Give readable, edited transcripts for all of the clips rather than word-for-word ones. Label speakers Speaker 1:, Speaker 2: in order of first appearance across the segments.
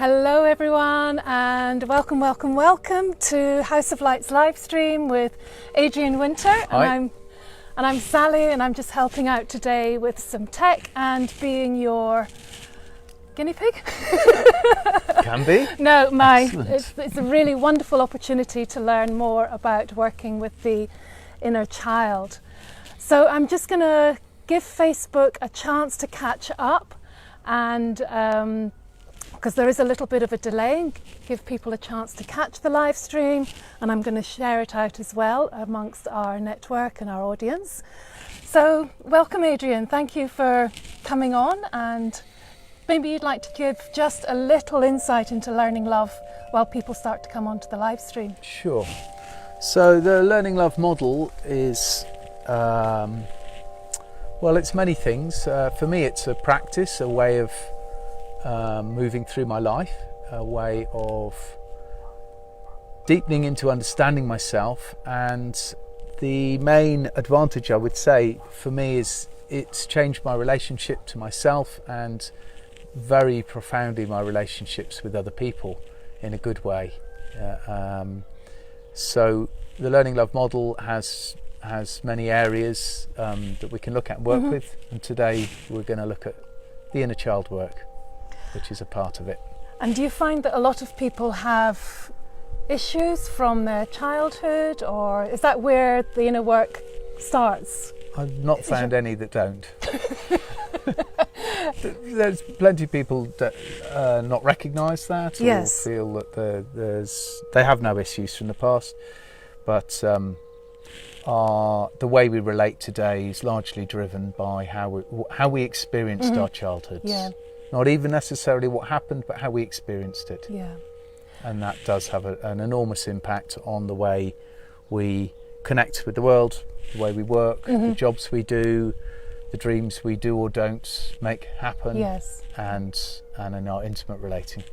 Speaker 1: Hello everyone, and welcome to House of Light's live stream with Adrian Wynter.
Speaker 2: Hi.
Speaker 1: And I'm Sally, and I'm just helping out today with some tech and being your guinea pig.
Speaker 2: Can be.
Speaker 1: No,
Speaker 2: Excellent.
Speaker 1: it's a really wonderful opportunity to learn more about working with the inner child. So I'm just going to give Facebook a chance to catch up, and because there is a little bit of a delay, give people a chance to catch the live stream, and I'm going to share it out as well amongst our network and our audience. So welcome Adrian, thank you for coming on, and maybe you'd like to give just a little insight into Learning Love while people start to come onto the live stream.
Speaker 2: Sure. So the Learning Love model is, well, it's many things. For me, it's a practice, a way of moving through my life, a way of deepening into understanding myself. And the main advantage, I would say, for me is it's changed my relationship to myself and very profoundly my relationships with other people in a good way. So the Learning Love model has many areas that we can look at and work with, and today we're going to look at the inner child work, which is a part of it.
Speaker 1: And do you find that a lot of people have issues from their childhood, or is that where the inner work starts?
Speaker 2: I've not found any that don't. There's plenty of people that not recognise that, or
Speaker 1: Yes.
Speaker 2: feel that they have no issues from the past, but the way we relate today is largely driven by how we experienced our childhoods.
Speaker 1: Yeah.
Speaker 2: Not even necessarily what happened, but how we experienced it.
Speaker 1: Yeah.
Speaker 2: And that does have an enormous impact on the way we connect with the world, the way we work, the jobs we do, the dreams we do or don't make happen,
Speaker 1: Yes.
Speaker 2: and in our intimate relating.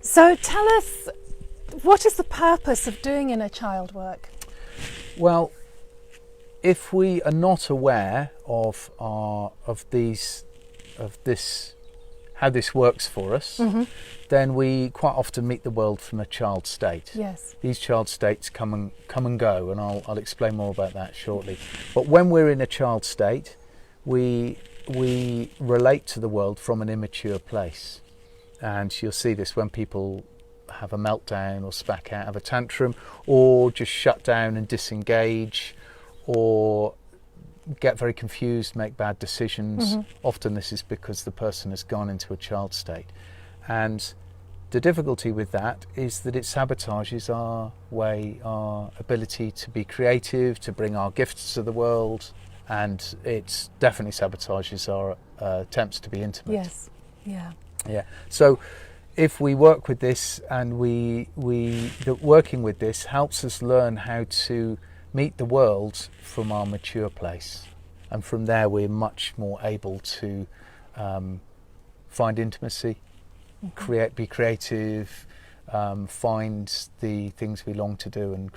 Speaker 1: So tell us, what is the purpose of doing inner child work?
Speaker 2: Well, if we are not aware of how this works for us, then we quite often meet the world from a child state.
Speaker 1: Yes.
Speaker 2: These child states come and go, and I'll explain more about that shortly. But when we're in a child state, we relate to the world from an immature place, and you'll see this when people have a meltdown or spack out, have a tantrum, or just shut down and disengage, or get very confused, make bad decisions. Often this is because the person has gone into a child state, and the difficulty with that is that it sabotages our ability to be creative, to bring our gifts to the world, and it definitely sabotages our attempts to be intimate.
Speaker 1: Yes. Yeah.
Speaker 2: Yeah. So if we work with this, and working with this helps us learn how to meet the world from our mature place, and from there we're much more able to find intimacy, be creative, find the things we long to do and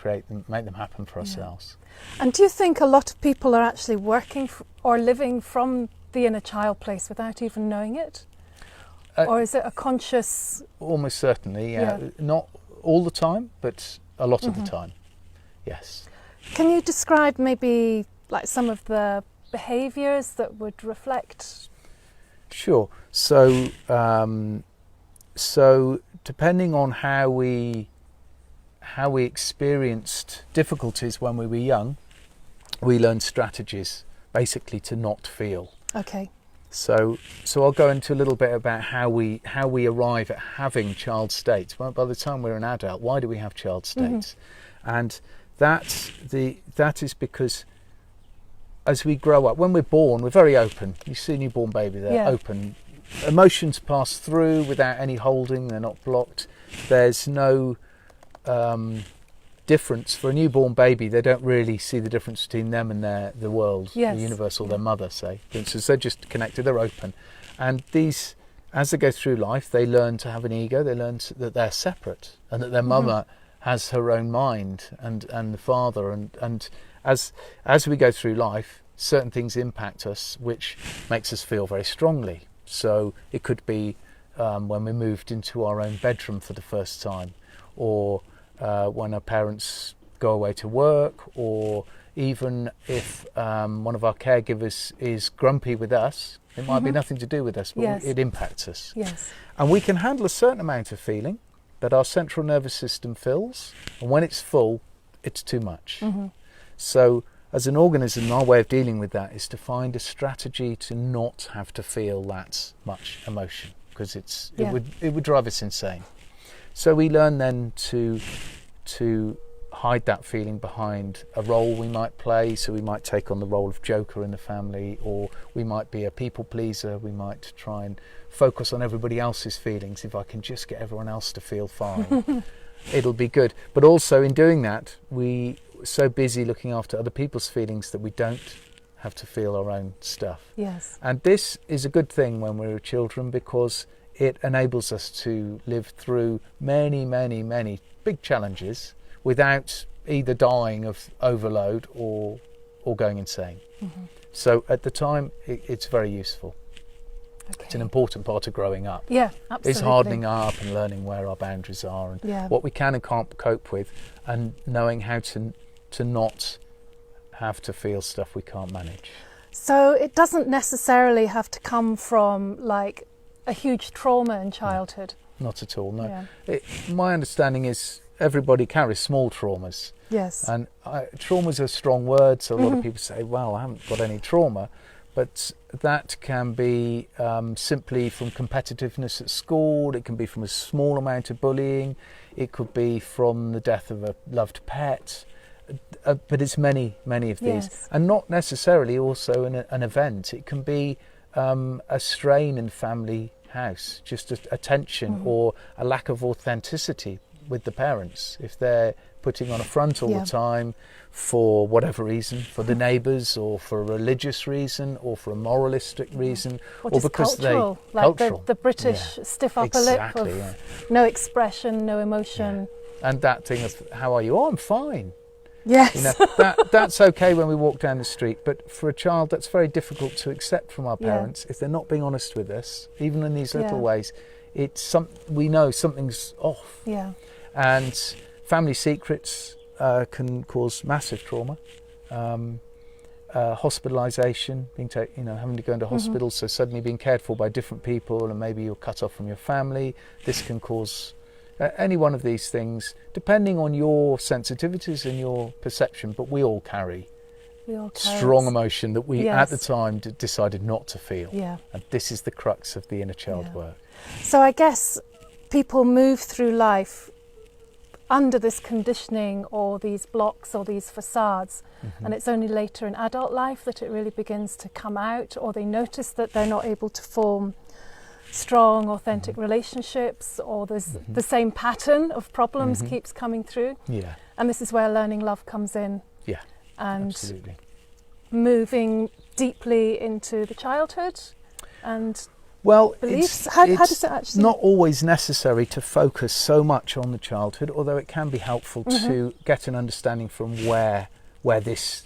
Speaker 2: make them happen for ourselves.
Speaker 1: And do you think a lot of people are actually working or living from the inner child place without even knowing it? Or is it a conscious...
Speaker 2: Almost certainly, yeah. Not all the time, but a lot of the time, yes.
Speaker 1: Can you describe maybe like some of the behaviours that would reflect?
Speaker 2: Sure. So depending on how we experienced difficulties when we were young, we learned strategies basically to not feel.
Speaker 1: Okay.
Speaker 2: So I'll go into a little bit about how we arrive at having child states. Well, by the time we're an adult, why do we have child states? And that is because as we grow up, when we're born, we're very open. You see a newborn baby, they're open. Emotions pass through without any holding, they're not blocked. There's no difference for a newborn baby. They don't really see the difference between them and the world, the universe, or their mother, say. For instance, they're just connected, they're open. And these, as they go through life, they learn to have an ego, they learn that they're separate, and that their mother has her own mind, and the father, and as we go through life, certain things impact us which makes us feel very strongly. So it could be when we moved into our own bedroom for the first time, or when our parents go away to work, or even if one of our caregivers is grumpy with us. It might be nothing to do with us, but it impacts us.
Speaker 1: Yes.
Speaker 2: And we can handle a certain amount of feeling that our central nervous system fills, and when it's full, it's too much. So as an organism, our way of dealing with that is to find a strategy to not have to feel that much emotion, because it would drive us insane. So we learn then to hide that feeling behind a role we might play. So we might take on the role of joker in the family, or we might be a people pleaser. We might try and focus on everybody else's feelings. If I can just get everyone else to feel fine, it'll be good. But also in doing that, we're so busy looking after other people's feelings that we don't have to feel our own stuff.
Speaker 1: Yes.
Speaker 2: And this is a good thing when we're children, because it enables us to live through many, many, many big challenges without either dying of overload or going insane. So at the time, it's very useful.
Speaker 1: Okay.
Speaker 2: It's an important part of growing up.
Speaker 1: Yeah, absolutely.
Speaker 2: It's hardening up and learning where our boundaries are and what we can and can't cope with, and knowing how to not have to feel stuff we can't manage.
Speaker 1: So it doesn't necessarily have to come from like a huge trauma in childhood.
Speaker 2: Not at all, no.
Speaker 1: Yeah.
Speaker 2: My understanding is everybody carries small traumas.
Speaker 1: Yes.
Speaker 2: And trauma's a strong word, so a lot of people say, well, I haven't got any trauma. But that can be simply from competitiveness at school. It can be from a small amount of bullying. It could be from the death of a loved pet. But it's many, many of these.
Speaker 1: Yes.
Speaker 2: And not necessarily also an event. It can be a strain in family house, just a tension or a lack of authenticity with the parents. If they're putting on a front all the time for whatever reason, for the neighbours, or for a religious reason, or for a moralistic reason,
Speaker 1: or
Speaker 2: because
Speaker 1: cultural, the British stiff upper lip of no expression, no emotion.
Speaker 2: And that thing of, how are you? Oh, I'm fine.
Speaker 1: Yes.
Speaker 2: You know, that's okay when we walk down the street, but for a child that's very difficult to accept from our parents if they're not being honest with us, even in these little ways. We know something's off.
Speaker 1: Yeah.
Speaker 2: And family secrets can cause massive trauma. Hospitalisation, having to go into hospital, so suddenly being cared for by different people, and maybe you're cut off from your family. This can cause any one of these things, depending on your sensitivities and your perception. But we all carry strong emotion that we at the time decided not to feel. Yeah. And this is the crux of the inner child work.
Speaker 1: So I guess people move through life under this conditioning or these blocks or these facades, and it's only later in adult life that it really begins to come out, or they notice that they're not able to form strong, authentic relationships, or there's the same pattern of problems keeps coming through. Yeah. And this is where learning love comes in. Yeah. And absolutely. Moving deeply into the childhood and beliefs. How does it actually?
Speaker 2: Not always necessary to focus so much on the childhood, although it can be helpful to get an understanding from where this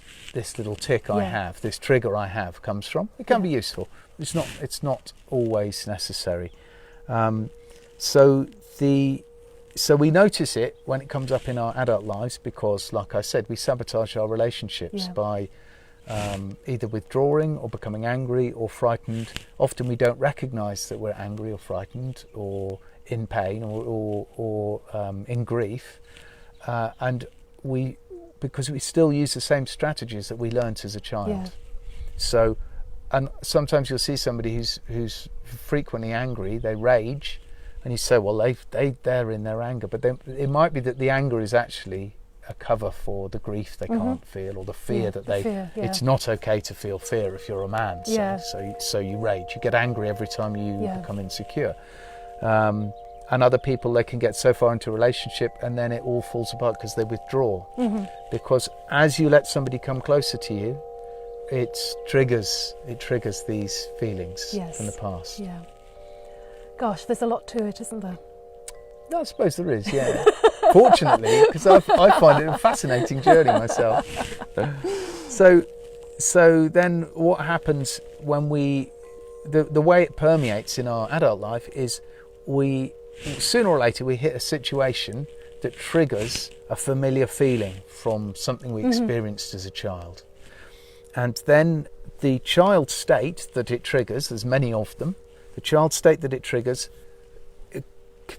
Speaker 2: little tick I have, this trigger I have, comes from. It can be useful. It's not always necessary. So we notice it when it comes up in our adult lives, because, like I said, we sabotage our relationships by either withdrawing or becoming angry or frightened. Often we don't recognise that we're angry or frightened or in pain or in grief, and because we still use the same strategies that we learnt as a child. Yeah. So, and sometimes you'll see somebody who's frequently angry, they rage, and you say, well, they're in their anger, but it might be that the anger is actually a cover for the grief they can't feel, or the fear that it's not okay to feel fear if you're a man. So you rage, you get angry every time you become insecure. And other people, they can get so far into a relationship and then it all falls apart because they withdraw. Because as you let somebody come closer to you, it triggers these feelings from the past. Yeah.
Speaker 1: Gosh, there's a lot to it, isn't there?
Speaker 2: I suppose there is, yeah. Fortunately, because I find it a fascinating journey myself. So then what happens when the way it permeates in our adult life is we sooner or later we hit a situation that triggers a familiar feeling from something we experienced as a child. And then the child state that it triggers, there's many of them, the child state that it triggers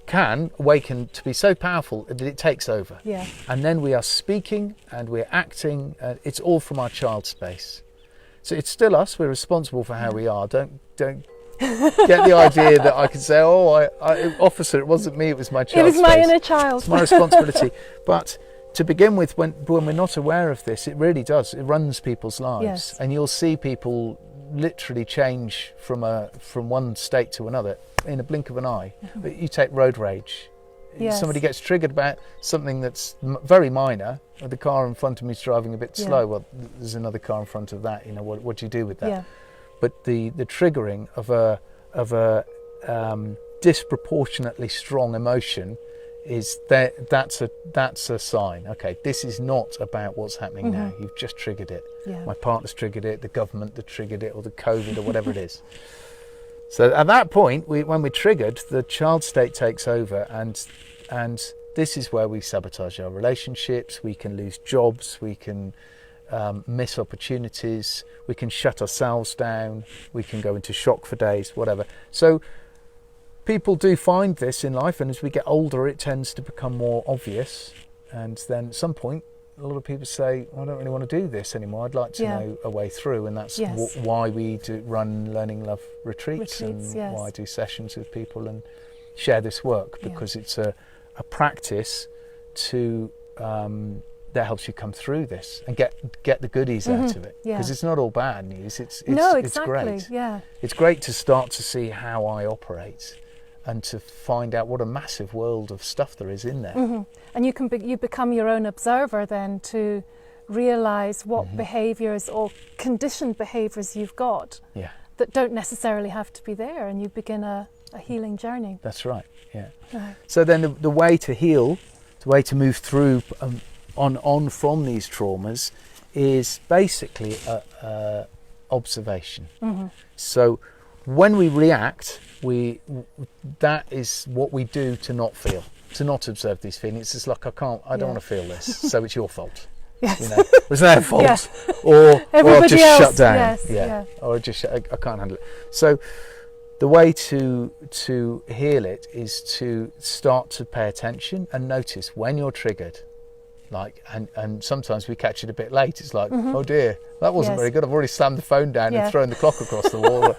Speaker 2: can awaken to be so powerful that it takes over.
Speaker 1: Yeah.
Speaker 2: And then we are speaking and we're acting, it's all from our child space. So it's still us, we're responsible for how we are. Don't get the idea that I can say, oh, officer, it wasn't me, it was my child.
Speaker 1: It was my inner child.
Speaker 2: It's my responsibility. But to begin with, when we're not aware of this, it really does. It runs people's lives.
Speaker 1: Yes.
Speaker 2: And you'll see people literally change from one state to another in a blink of an eye. You take road rage.
Speaker 1: Yes.
Speaker 2: Somebody gets triggered about something that's very minor. The car in front of me is driving a bit slow. Well, there's another car in front of that. You know, what do you do with that?
Speaker 1: Yeah.
Speaker 2: But the triggering of a disproportionately strong emotion is that's a sign. Okay, this is not about what's happening now. You've just triggered it.
Speaker 1: Yeah.
Speaker 2: My partner's triggered it, the government that triggered it, or the COVID or whatever it is. So at that point, when we're triggered, the child state takes over, and this is where we sabotage our relationships. We can lose jobs. We can miss opportunities. We can shut ourselves down. We can go into shock for days, whatever. So people do find this in life, and as we get older, it tends to become more obvious. And then at some point, a lot of people say, well, I don't really want to do this anymore. I'd like to know a way through. And that's why we run Learning Love retreats and why I do sessions with people and share this work, because it's a practice to that helps you come through this and get the goodies out of it, because it's not all bad news. It's great.
Speaker 1: Yeah,
Speaker 2: it's great to start to see how I operate and to find out what a massive world of stuff there is in there.
Speaker 1: And you become your own observer then, to realise what behaviours or conditioned behaviours you've got that don't necessarily have to be there, and you begin a healing journey.
Speaker 2: That's right. Yeah. So then the way to heal, the way to move through on from these traumas, is basically observation. So when we react, that is what we do to not feel, to not observe these feelings. It's like, I don't want to feel this, so it's your fault.
Speaker 1: Yes.
Speaker 2: You know, it was their fault, or I've just shut down. Or just I can't handle it. So the way to heal it is to start to pay attention and notice when you're triggered. Like, and sometimes we catch it a bit late. It's like, oh dear, that wasn't very good. I've already slammed the phone down and thrown the clock across the wall.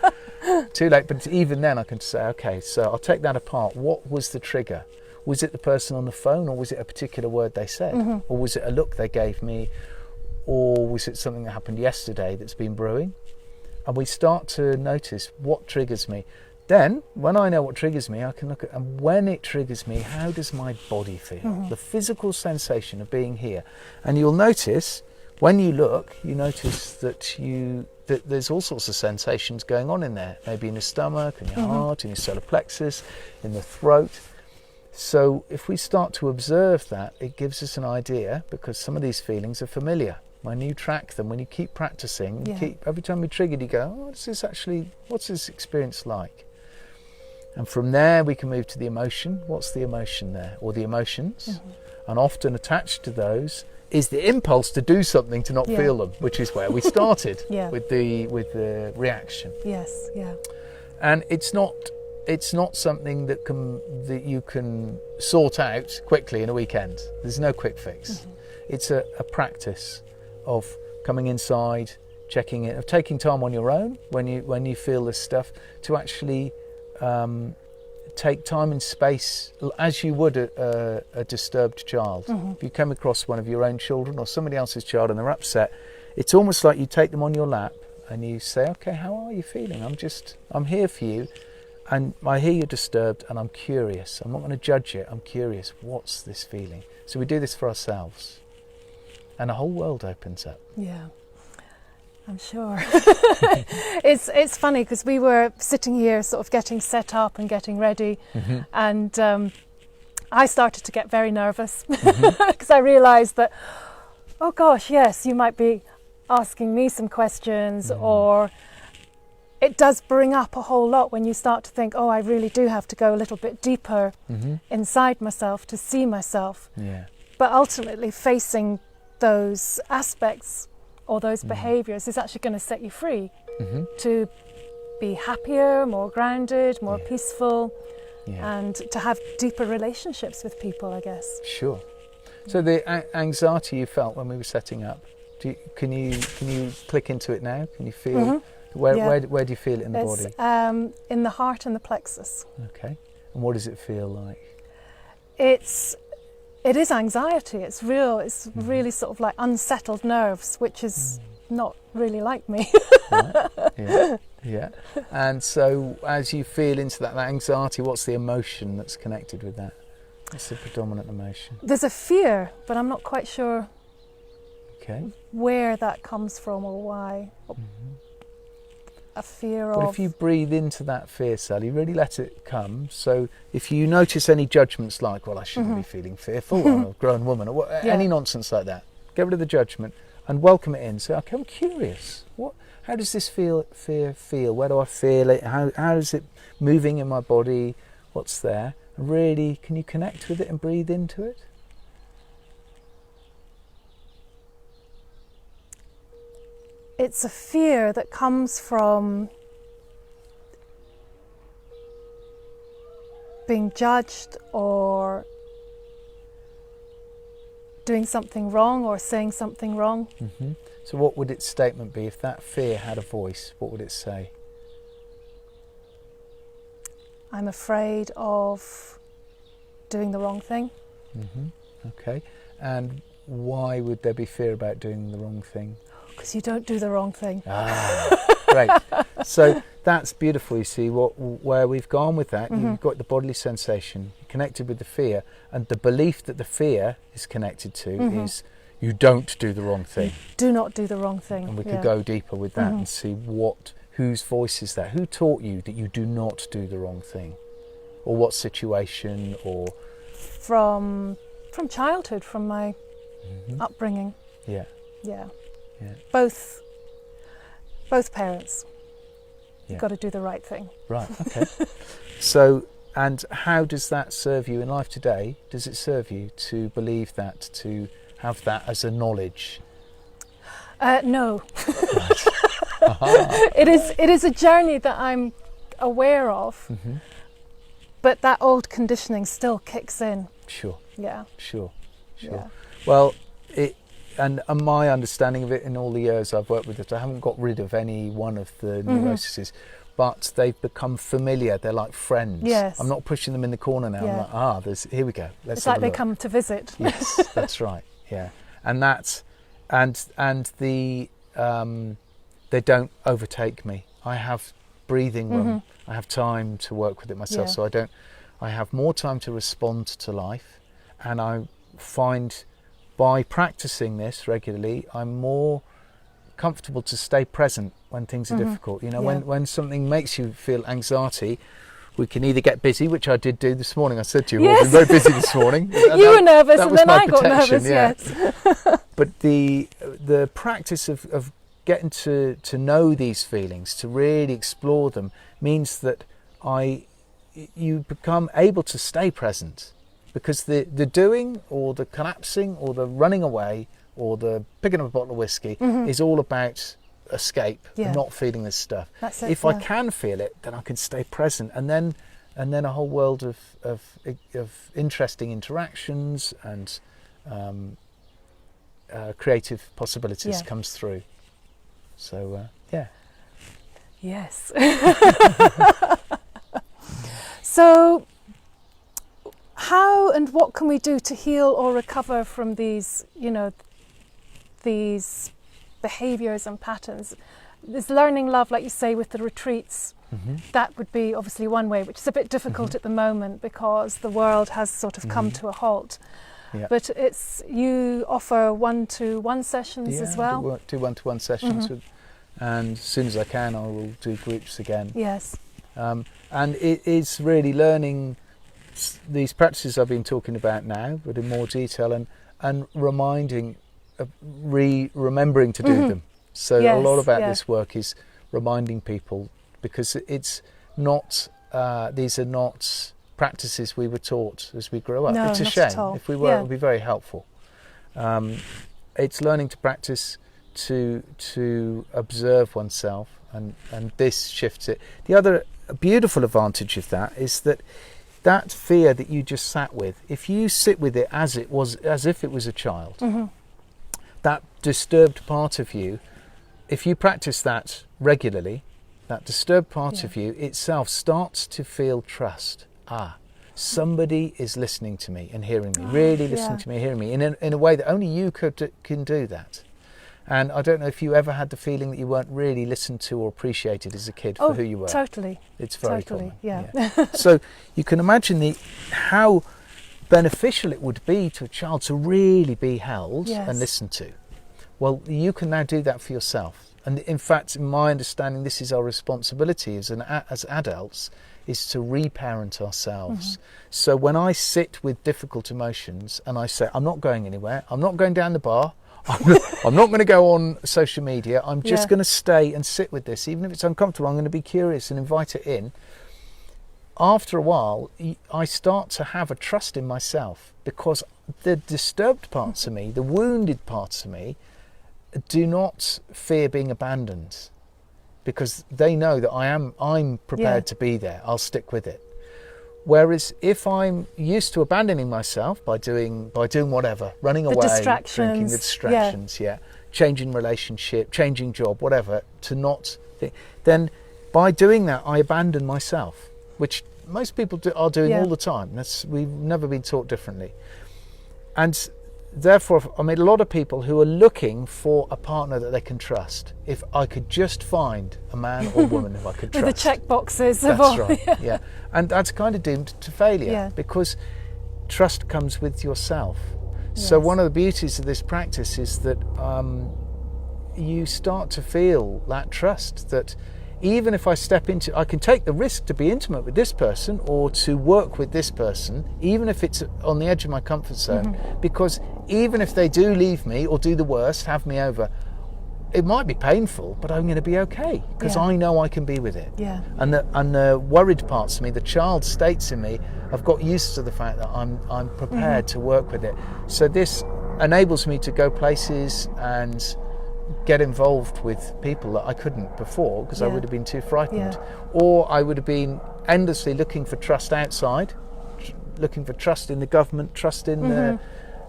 Speaker 2: Too late. But even then I can say, okay, so I'll take that apart. What was the trigger? Was it the person on the phone, or was it a particular word they said? Or was it a look they gave me? Or was it something that happened yesterday that's been brewing? And we start to notice what triggers me. Then, when I know what triggers me, I can look at, and when it triggers me, how does my body feel? The physical sensation of being here. And you'll notice, when you look, you notice that there's all sorts of sensations going on in there. Maybe in your stomach, in your heart, in your solar plexus, in the throat. So if we start to observe that, it gives us an idea, because some of these feelings are familiar. When you track them, when you keep practicing, every time you're triggered, you go, what's this experience like? And from there we can move to the emotion. What's the emotion there? Or the emotions. And often attached to those is the impulse to do something to not feel them, which is where we started with the reaction.
Speaker 1: Yes, yeah.
Speaker 2: And it's not something that you can sort out quickly in a weekend. There's no quick fix. It's a practice of coming inside, checking it, of taking time on your own when you feel this stuff, to actually take time and space as you would a disturbed child. If you come across one of your own children or somebody else's child and they're upset, it's almost like you take them on your lap and you say, okay, how are you feeling? I'm here for you, and I hear you're disturbed, and I'm curious. I'm not going to judge it. I'm curious. What's this feeling? So we do this for ourselves, and a whole world opens up.
Speaker 1: Yeah, I'm sure. It's funny, because we were sitting here sort of getting set up and getting ready, and I started to get very nervous, because I realised that, oh gosh, yes, you might be asking me some questions, or it does bring up a whole lot when you start to think, oh, I really do have to go a little bit deeper inside myself to see myself.
Speaker 2: Yeah.
Speaker 1: But ultimately facing those aspects or those behaviours is actually going to set you free to be happier, more grounded, more peaceful, and to have deeper relationships with people, I guess.
Speaker 2: Sure. So the anxiety you felt when we were setting up, can you click into it now? Can you feel where do you feel it in the body?
Speaker 1: In the heart and the plexus.
Speaker 2: Okay. And what does it feel like?
Speaker 1: It is anxiety. It's real. It's really sort of like unsettled nerves, which is not really like me.
Speaker 2: Right. Yeah. And so as you feel into that anxiety, what's the emotion that's connected with that? What's the predominant emotion?
Speaker 1: There's a fear, but I'm not quite sure where that comes from or why. A fear of...
Speaker 2: But if you breathe into that fear, Sally, really let it come. So if you notice any judgments like, well, I shouldn't be feeling fearful, I'm a grown woman, or any nonsense like that, get rid of the judgment and welcome it in. Say, okay, I'm curious. How does this fear feel? Where do I feel it? How is it moving in my body? What's there? And really, can you connect with it and breathe into it?
Speaker 1: It's a fear that comes from being judged or doing something wrong or saying something wrong.
Speaker 2: So what would its statement be? If that fear had a voice, what would it say?
Speaker 1: I'm afraid of doing the wrong thing.
Speaker 2: Okay. And why would there be fear about doing the wrong thing?
Speaker 1: Because you don't do the wrong thing.
Speaker 2: Great. So that's beautiful. You see where we've gone with that. You've got the bodily sensation connected with the fear, and the belief that the fear is connected to is you don't do the wrong thing.
Speaker 1: Do not do the wrong thing.
Speaker 2: And we could go deeper with that and see whose voice is that? Who taught you that you do not do the wrong thing? Or what situation? Or
Speaker 1: from childhood, from my upbringing.
Speaker 2: Yeah.
Speaker 1: Both parents. You've got to do the right thing.
Speaker 2: Right. Okay. So, and how does that serve you in life today? Does it serve you to believe that, to have that as a knowledge?
Speaker 1: No. It is a journey that I'm aware of, but that old conditioning still kicks in.
Speaker 2: Sure.
Speaker 1: Yeah.
Speaker 2: Sure.
Speaker 1: Yeah.
Speaker 2: Well, and my understanding of it in all the years I've worked with it, I haven't got rid of any one of the neuroses, but they've become familiar. They're like friends.
Speaker 1: Yes.
Speaker 2: I'm not pushing them in the corner now.
Speaker 1: Yeah.
Speaker 2: I'm like, here we go. Let's
Speaker 1: it's
Speaker 2: have
Speaker 1: like
Speaker 2: a
Speaker 1: they
Speaker 2: look.
Speaker 1: come to visit.
Speaker 2: Yes, that's right. Yeah, and that's and the they don't overtake me. I have breathing room. I have time to work with it myself. So I have more time to respond to life, and I find by practicing this regularly, I'm more comfortable to stay present when things are difficult. You know, when something makes you feel anxiety, we can either get busy, which I did do this morning. I said to you, I've been very busy this morning.
Speaker 1: You were nervous, and then I got nervous.
Speaker 2: Yeah.
Speaker 1: Yes.
Speaker 2: But the practice of getting to know these feelings, to really explore them, means that you become able to stay present. Because the doing or the collapsing or the running away or the picking up a bottle of whiskey is all about escape and not feeling this stuff.
Speaker 1: That's it,
Speaker 2: if I can feel it, then I can stay present, and then a whole world of interesting interactions and creative possibilities comes through. So
Speaker 1: Yes. So how and what can we do to heal or recover from these, these behaviours and patterns? There's learning love, like you say, with the retreats. That would be obviously one way, which is a bit difficult at the moment because the world has sort of come to a halt. Yeah. But you offer one-to-one sessions as well?
Speaker 2: I do one-to-one sessions, and as soon as I can, I will do groups again.
Speaker 1: Yes.
Speaker 2: And it is really learning these practices I've been talking about now, but in more detail, and remembering to do them. So a lot about this work is reminding people because it's not. These are not practices we were taught as we grew up.
Speaker 1: No,
Speaker 2: it's a
Speaker 1: not
Speaker 2: shame.
Speaker 1: at all.
Speaker 2: If we were, it would be very helpful. It's learning to practice to observe oneself, and this shifts it. The other beautiful advantage of that is that fear that you just sat with, if you sit with it as if it was a child, that disturbed part of you, if you practice that regularly, that disturbed part of you itself starts to feel trust. Somebody is listening to me and hearing me, really listening to me, hearing me in a way that only you can do that. And I don't know if you ever had the feeling that you weren't really listened to or appreciated as a kid for who you were.
Speaker 1: Totally.
Speaker 2: It's very common.
Speaker 1: Yeah.
Speaker 2: So you can imagine how beneficial it would be to a child to really be held and listened to. Well, you can now do that for yourself. And in fact, in my understanding, this is our responsibility as adults, is to reparent ourselves. So when I sit with difficult emotions and I say, I'm not going anywhere, I'm not going down the bar, I'm not going to go on social media, I'm just going to stay and sit with this. Even if it's uncomfortable, I'm going to be curious and invite it in. After a while, I start to have a trust in myself, because the disturbed parts of me, the wounded parts of me, do not fear being abandoned, because they know that I'm prepared to be there. I'll stick with it. Whereas if I'm used to abandoning myself by doing whatever, running away, drinking, the distractions, changing relationship, changing job, whatever, then by doing that I abandon myself, which most people are doing all the time. We've never been taught differently. And therefore, I meet a lot of people who are looking for a partner that they can trust. If I could just find a man or woman who I could trust.
Speaker 1: With the check boxes.
Speaker 2: That's right, yeah. And that's kind of doomed to failure, because trust comes with yourself. So one of the beauties of this practice is that you start to feel that trust, that even if I can take the risk to be intimate with this person or to work with this person, even if it's on the edge of my comfort zone, because even if they do leave me or do the worst, have me over, it might be painful, but I'm going to be okay, because I know I can be with it.
Speaker 1: Yeah.
Speaker 2: And the worried parts of me, the child states in me, I've got used to the fact that I'm prepared to work with it. So this enables me to go places and get involved with people that I couldn't before, because I would have been too frightened, or I would have been endlessly looking for trust outside, looking for trust in the government, trust in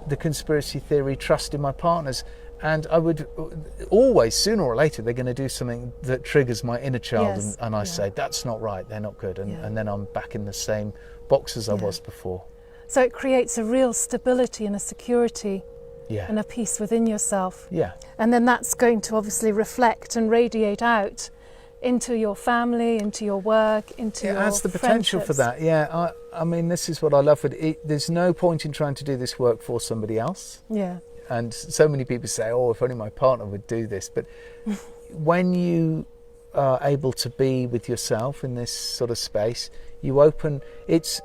Speaker 2: the conspiracy theory, trust in my partners, and I would always, sooner or later, they're going to do something that triggers my inner child, and I say, that's not right, they're not good, and then I'm back in the same box as I was before.
Speaker 1: So it creates a real stability and a security and a peace within yourself.
Speaker 2: Yeah.
Speaker 1: And then that's going to obviously reflect and radiate out into your family, into your work, into your
Speaker 2: friendships. It has the potential for that, I mean, this is what I love with it. There's no point in trying to do this work for somebody else.
Speaker 1: Yeah.
Speaker 2: And so many people say, oh, if only my partner would do this. But when you are able to be with yourself in this sort of space, you open, it's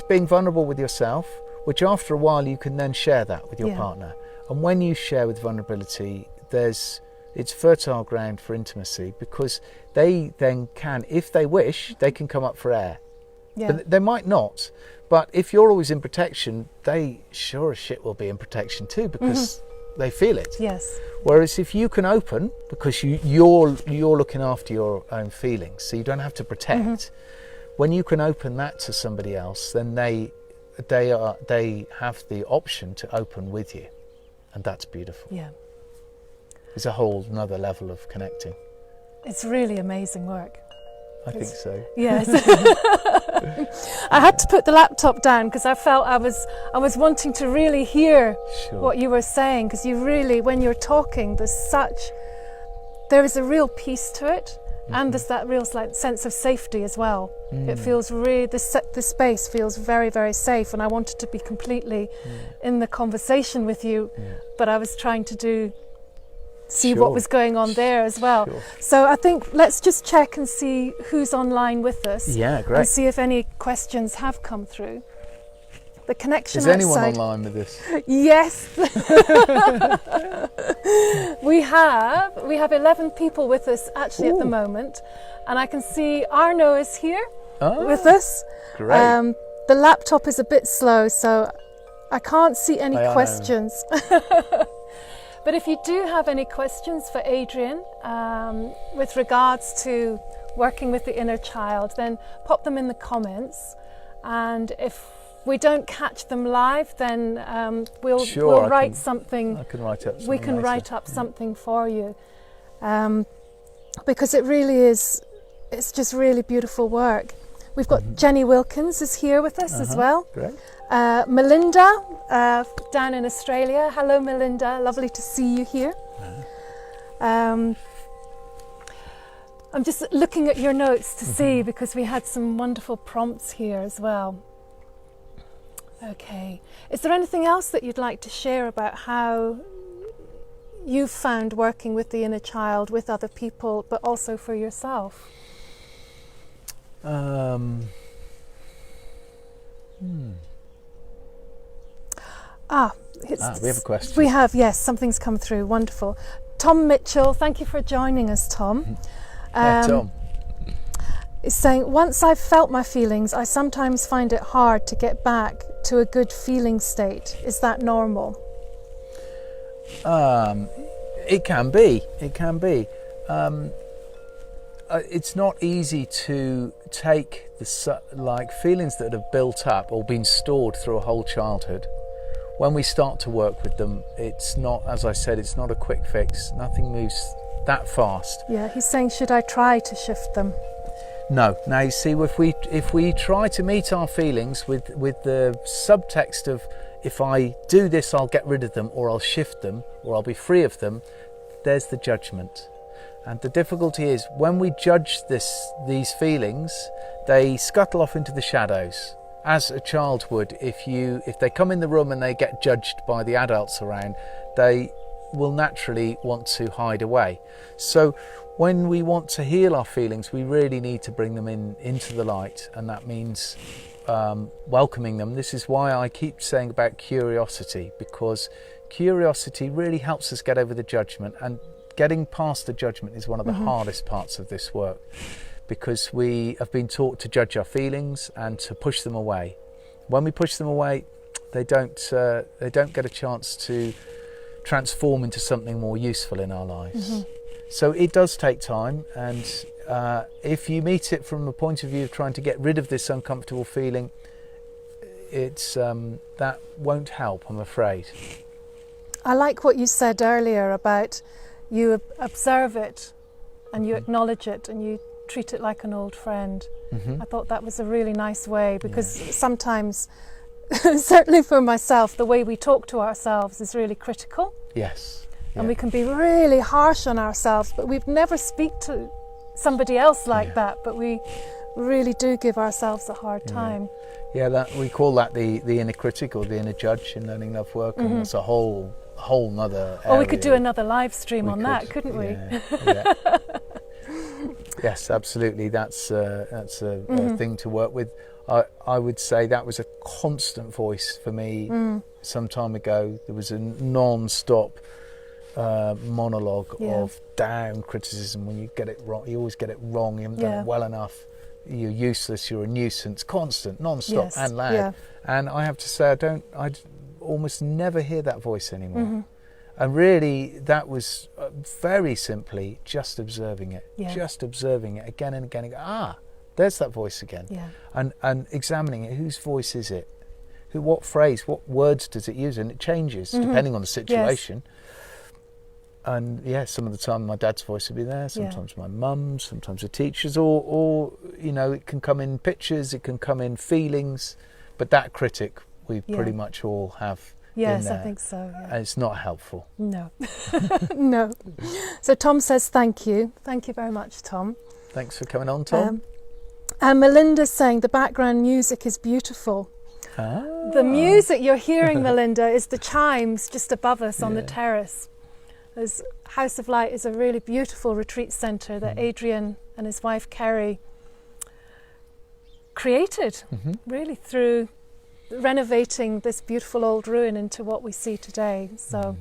Speaker 2: being vulnerable with yourself, which after a while you can then share that with your partner. And when you share with vulnerability, it's fertile ground for intimacy, because they then can, if they wish, they can come up for air.
Speaker 1: Yeah.
Speaker 2: But they might not. But if you're always in protection, they sure as shit will be in protection too, because they feel it.
Speaker 1: Yes.
Speaker 2: Whereas if you can open, because you're looking after your own feelings, so you don't have to protect. When you can open that to somebody else, then they have the option to open with you, and that's beautiful.
Speaker 1: Yeah.
Speaker 2: It's a whole another level of connecting.
Speaker 1: It's really amazing work.
Speaker 2: I think so.
Speaker 1: Yes. I had to put the laptop down because I felt I was wanting to really hear what you were saying, because you really, when you're talking, there is a real peace to it, and there's that real sense of safety as well. It feels really, the space feels very, very safe, and I wanted to be completely in the conversation with you, but I was trying to see what was going on there as well. So I think let's just check and see who's online with us.
Speaker 2: Yeah, great.
Speaker 1: And see if any questions have come through. the connection
Speaker 2: Is
Speaker 1: outside.
Speaker 2: anyone online with this?
Speaker 1: Yes. we have 11 people with us actually at the moment, and I can see Arno is here with us.
Speaker 2: Great.
Speaker 1: The laptop is a bit slow, so I can't see any questions. But if you do have any questions for Adrian with regards to working with the inner child, then pop them in the comments, and if we don't catch them live, then we'll write something.
Speaker 2: I can write up something.
Speaker 1: We can
Speaker 2: later.
Speaker 1: write up something for you, because it really is. It's just really beautiful work. We've got Jenny Wilkins is here with us as well.
Speaker 2: Great.
Speaker 1: Melinda down in Australia. Hello, Melinda. Lovely to see you here. I'm just looking at your notes to see, because we had some wonderful prompts here as well. Okay. Is there anything else that you'd like to share about how you've found working with the inner child with other people, but also for yourself?
Speaker 2: We have a question.
Speaker 1: We have, yes, something's come through. Wonderful. Tom Mitchell, thank you for joining us, Tom.
Speaker 2: Tom.
Speaker 1: Is saying, once I've felt my feelings, I sometimes find it hard to get back to a good feeling state. Is that normal?
Speaker 2: It can be. It can be. It's not easy to take the feelings that have built up or been stored through a whole childhood. When we start to work with them, it's not, as I said, it's not a quick fix. Nothing moves that fast.
Speaker 1: Yeah, he's saying, should I try to shift them?
Speaker 2: No. Now you see, if we try to meet our feelings with the subtext of, if I do this, I'll get rid of them, or I'll shift them, or I'll be free of them, there's the judgment. And the difficulty is, when we judge these feelings, they scuttle off into the shadows, as a child would. If they come in the room and they get judged by the adults around, they will naturally want to hide away. So when we want to heal our feelings, we really need to bring them into the light, and that means welcoming them. This is why I keep saying about curiosity, because curiosity really helps us get over the judgment, and getting past the judgment is one of the hardest parts of this work, because we have been taught to judge our feelings and to push them away. When we push them away, they don't get a chance to transform into something more useful in our lives. So it does take time, and if you meet it from a point of view of trying to get rid of this uncomfortable feeling, it's that won't help, I'm afraid.
Speaker 1: I like what you said earlier about you observe it and you acknowledge it and you treat it like an old friend. I thought that was a really nice way, because sometimes, certainly for myself, the way we talk to ourselves is really critical.
Speaker 2: Yes.
Speaker 1: And we can be really harsh on ourselves, but we'd never speak to somebody else like that, but we really do give ourselves a hard time.
Speaker 2: That we call that the inner critic or the inner judge in learning love work, and it's a whole nother area.
Speaker 1: Or we could do another live stream on that, couldn't we?
Speaker 2: Yeah. Yes, absolutely. That's a thing to work with. I would say that was a constant voice for me some time ago. There was a non-stop monologue of down criticism. When you get it wrong, you always get it wrong. You haven't done it well enough. You're useless. You're a nuisance. Constant, non-stop, and loud. And I have to say, I almost never hear that voice anymore. And really, that was very simply just observing it, just observing it again and again. There's that voice again. And examining it. Whose voice is it? What phrase? What words does it use? And it changes depending on the situation. And some of the time my dad's voice would be there, sometimes my mum's, sometimes a teacher's, or it can come in pictures, it can come in feelings, but that critic we pretty much all have.
Speaker 1: Yes, I think so.
Speaker 2: And it's not helpful.
Speaker 1: No. No. So Tom says thank you. Thank you very much, Tom.
Speaker 2: Thanks for coming on, Tom.
Speaker 1: And Melinda's saying the background music is beautiful. The music you're hearing, Melinda, is the chimes just above us on the terrace. As House of Light is a really beautiful retreat centre that Adrian and his wife Kerry created, really through renovating this beautiful old ruin into what we see today. So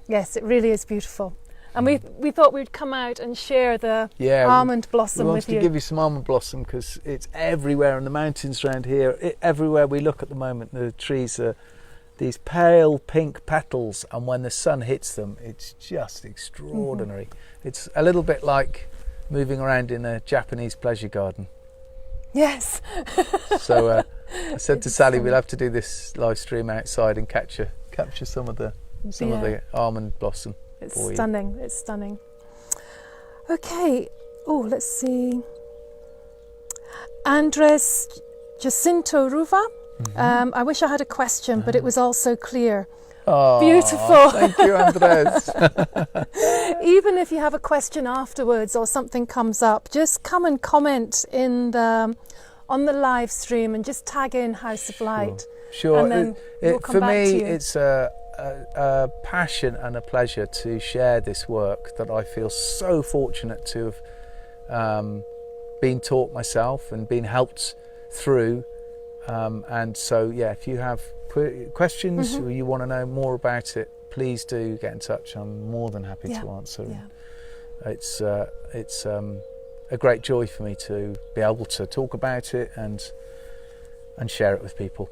Speaker 1: yes, it really is beautiful. And we thought we'd come out and share the almond blossom with you.
Speaker 2: We wanted to give you some almond blossom because it's everywhere in the mountains around here. Everywhere we look at the moment, the trees are these pale pink petals, and when the sun hits them, it's just extraordinary. It's a little bit like moving around in a Japanese pleasure garden.
Speaker 1: Yes.
Speaker 2: So I said to Sally, we'll have to do this live stream outside and capture some of the almond blossom.
Speaker 1: It's stunning. It's stunning. Okay. Oh, let's see. Andres Jacinto Ruva. I wish I had a question, but it was all so clear.
Speaker 2: Oh,
Speaker 1: beautiful.
Speaker 2: Thank you, Andres.
Speaker 1: Even if you have a question afterwards or something comes up, just come and comment on the live stream and just tag in House of Light.
Speaker 2: Sure.
Speaker 1: And then we'll come back to you.
Speaker 2: It's a passion and a pleasure to share this work that I feel so fortunate to have been taught myself and been helped through. And so, if you have questions or you want to know more about it, please do get in touch. I'm more than happy to answer. Yeah. It's a great joy for me to be able to talk about it and share it with people.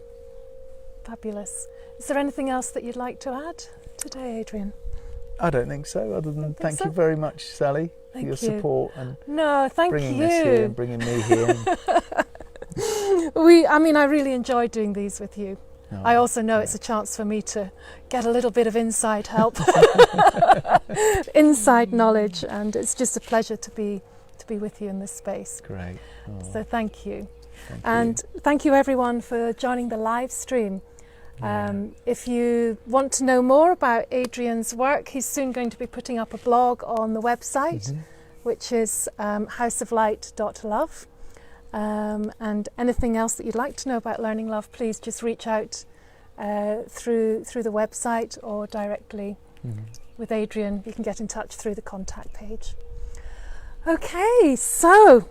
Speaker 1: Fabulous. Is there anything else that you'd like to add today, Adrian?
Speaker 2: I don't think so, other than thank you very much, Sally, for your support and bringing this here and bringing me here.
Speaker 1: I really enjoyed doing these with you. Oh, I also know it's a chance for me to get a little bit of inside help, inside knowledge, and it's just a pleasure to be with you in this space.
Speaker 2: Great. Oh. So
Speaker 1: thank you. Thank you everyone for joining the live stream. If you want to know more about Adrian's work, he's soon going to be putting up a blog on the website, which is houseoflight.love. And anything else that you'd like to know about Learning Love, please just reach out through the website or directly with Adrian. You can get in touch through the contact page. Okay, so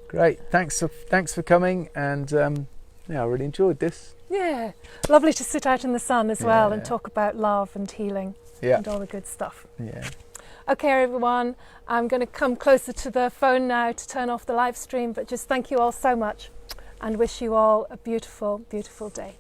Speaker 2: great. Thanks for coming, and I really enjoyed this.
Speaker 1: Yeah, lovely to sit out in the sun as well and talk about love and healing and all the good stuff.
Speaker 2: Yeah.
Speaker 1: Okay, everyone, I'm going to come closer to the phone now to turn off the live stream, but just thank you all so much and wish you all a beautiful, beautiful day.